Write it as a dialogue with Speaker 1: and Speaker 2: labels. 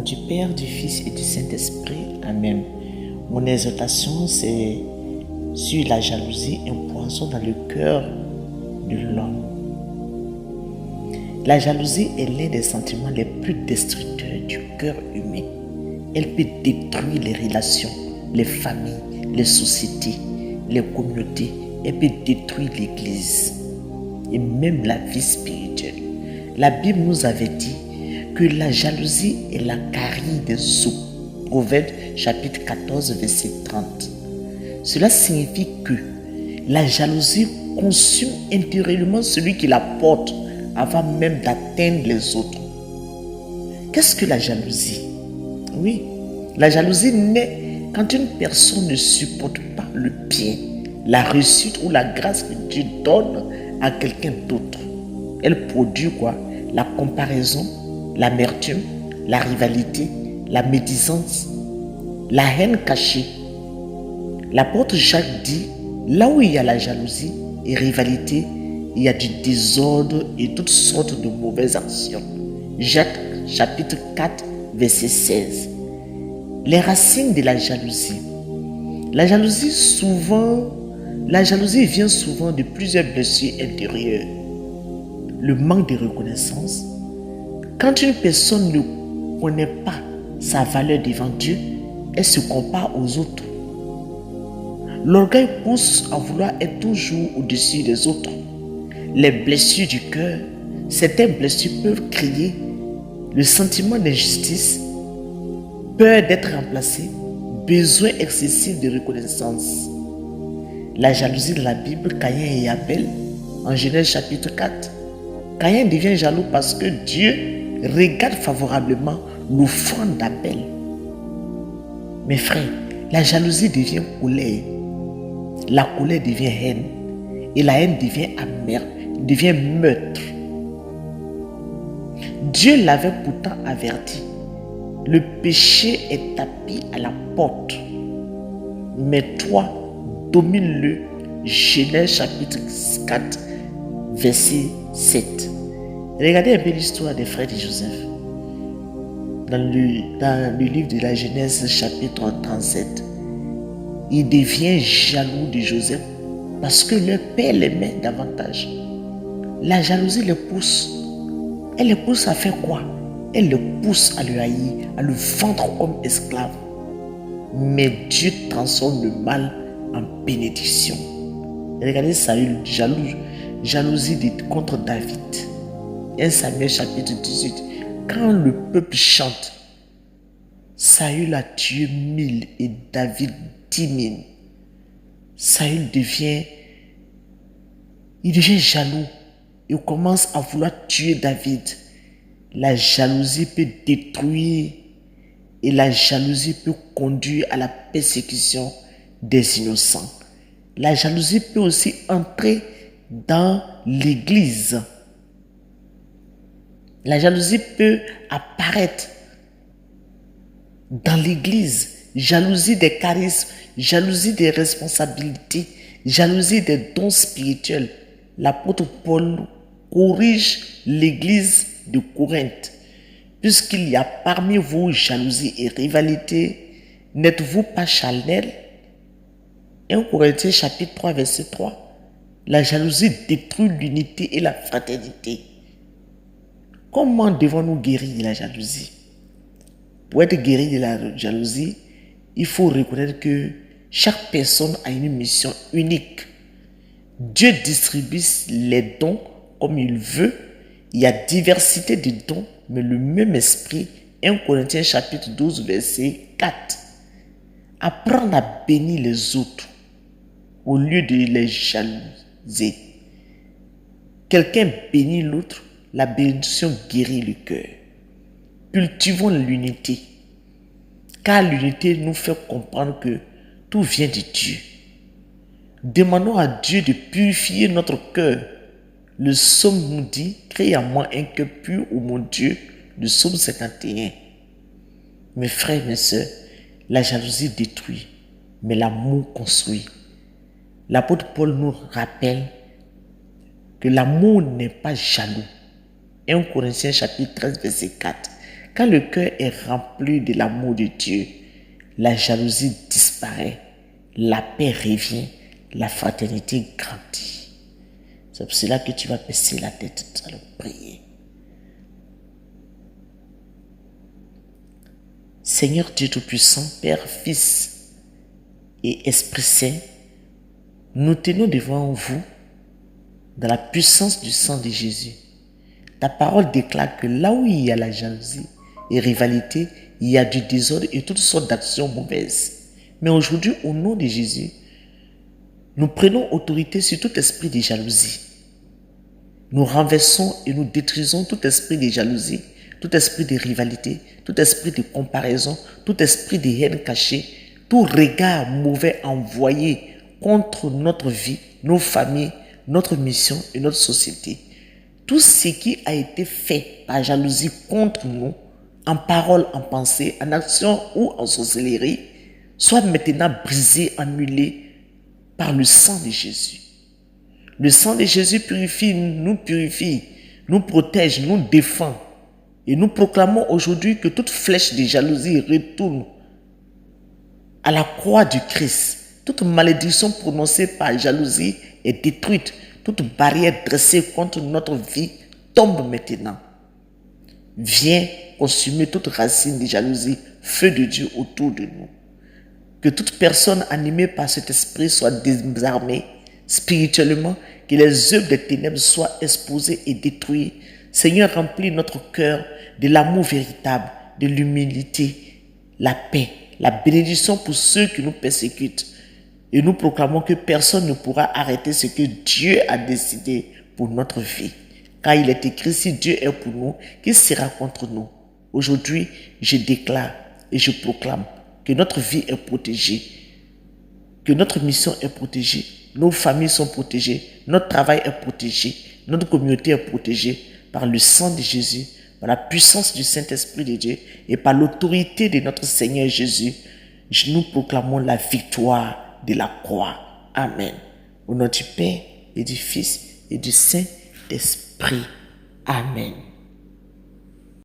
Speaker 1: du Père, du Fils et du Saint-Esprit. Amen. Mon exhortation, c'est sur la jalousie, un poison dans le cœur de l'homme. La jalousie est l'un des sentiments les plus destructeurs du cœur humain. Elle peut détruire les relations, les familles, les sociétés, les communautés. Elle peut détruire l'Église et même la vie spirituelle. La Bible nous avait dit que la jalousie est la carie des eaux. Proverbe chapitre 14, verset 30. Cela signifie que la jalousie consume intérieurement celui qui la porte avant même d'atteindre les autres. Qu'est-ce que la jalousie? Oui, la jalousie naît quand une personne ne supporte pas le bien, la réussite ou la grâce que Dieu donne à quelqu'un d'autre. Elle produit quoi? La comparaison, l'amertume, la rivalité, la médisance, la haine cachée. L'apôtre Jacques dit, là où il y a la jalousie et rivalité, il y a du désordre et toutes sortes de mauvaises actions. Jacques chapitre 4, verset 16. Les racines de la jalousie. La jalousie vient souvent de plusieurs blessures intérieures. Le manque de reconnaissance. Quand une personne ne connaît pas sa valeur devant Dieu, elle se compare aux autres. L'orgueil pousse à vouloir être toujours au-dessus des autres. Les blessures du cœur, certaines blessures peuvent créer le sentiment d'injustice, peur d'être remplacé, besoin excessif de reconnaissance. La jalousie de la Bible, Caïn et Abel, en Genèse chapitre 4. Caïn devient jaloux parce que Dieu regarde favorablement l'offrande d'Abel. Mes frères, la jalousie devient colère, la colère devient haine, et la haine devient meurtre. Dieu l'avait pourtant averti. Le péché est tapis à la porte. Mais toi, domine-le. Genèse chapitre 4, verset 7. Regardez un peu l'histoire des frères de Joseph. Dans le livre de la Genèse chapitre 37, il devient jaloux de Joseph parce que leur père l'aimait davantage. La jalousie le pousse. Elle le pousse à faire quoi? Elle le pousse à le haïr, à le vendre comme esclave. Mais Dieu transforme le mal en bénédiction. Regardez Saül, jalousie contre David. 1 Samuel chapitre 18. Quand le peuple chante, Saül a tué 1000 et David 10 000. Saül devient jaloux. Il commence à vouloir tuer David. La jalousie peut détruire et la jalousie peut conduire à la persécution des innocents. La jalousie peut aussi entrer dans l'église. La jalousie peut apparaître dans l'église. Jalousie des charismes, jalousie des responsabilités, jalousie des dons spirituels. L'apôtre Paul corrige l'église de Corinthe. Puisqu'il y a parmi vous jalousie et rivalité, n'êtes-vous pas charnels? 1 Corinthiens chapitre 3, verset 3. La jalousie détruit l'unité et la fraternité. Comment devons-nous guérir de la jalousie? Pour être guéri de la jalousie, il faut reconnaître que chaque personne a une mission unique. Dieu distribue les dons comme il veut. Il y a diversité de dons, mais le même esprit. 1 Corinthiens chapitre 12, verset 4. Apprendre à bénir les autres au lieu de les jalouser. Quelqu'un bénit l'autre, la bénédiction guérit le cœur. Cultivons l'unité, car l'unité nous fait comprendre que tout vient de Dieu. Demandons à Dieu de purifier notre cœur. Le psaume nous dit, crée en moi un cœur pur, ô mon Dieu. Le psaume 51. Mes frères, mes sœurs, la jalousie détruit, mais l'amour construit. L'apôtre Paul nous rappelle que l'amour n'est pas jaloux. 1 Corinthiens chapitre 13, verset 4. Quand le cœur est rempli de l'amour de Dieu, la jalousie disparaît, la paix revient, la fraternité grandit. C'est pour cela que tu vas baisser la tête, tu vas prier. Seigneur Dieu Tout-Puissant, Père, Fils et Esprit Saint, nous tenons devant vous dans la puissance du sang de Jésus. Ta parole déclare que là où il y a la jalousie et rivalité, il y a du désordre et toutes sortes d'actions mauvaises. Mais aujourd'hui, au nom de Jésus, nous prenons autorité sur tout esprit de jalousie. Nous renversons et nous détruisons tout esprit de jalousie, tout esprit de rivalité, tout esprit de comparaison, tout esprit de haine cachée, tout regard mauvais envoyé contre notre vie, nos familles, notre mission et notre société. Tout ce qui a été fait par jalousie contre nous, en parole, en pensée, en action ou en sorcellerie, soit maintenant brisé, annulé par le sang de Jésus. Le sang de Jésus purifie, nous protège, nous défend. Et nous proclamons aujourd'hui que toute flèche de jalousie retourne à la croix du Christ. Toute malédiction prononcée par jalousie est détruite. Toute barrière dressée contre notre vie tombe maintenant. Viens consumer toute racine de jalousie, feu de Dieu autour de nous. Que toute personne animée par cet esprit soit désarmée spirituellement, que les œuvres des ténèbres soient exposées et détruites. Seigneur, remplis notre cœur de l'amour véritable, de l'humilité, la paix, la bénédiction pour ceux qui nous persécutent. Et nous proclamons que personne ne pourra arrêter ce que Dieu a décidé pour notre vie. Car il est écrit, si Dieu est pour nous, qui sera contre nous? Aujourd'hui, je déclare et je proclame que notre vie est protégée, que notre mission est protégée, nos familles sont protégées, notre travail est protégé, notre communauté est protégée par le sang de Jésus, par la puissance du Saint-Esprit de Dieu et par l'autorité de notre Seigneur Jésus. Nous proclamons la victoire de la croix. Amen. Au nom du Père et du Fils et du Saint-Esprit. Amen.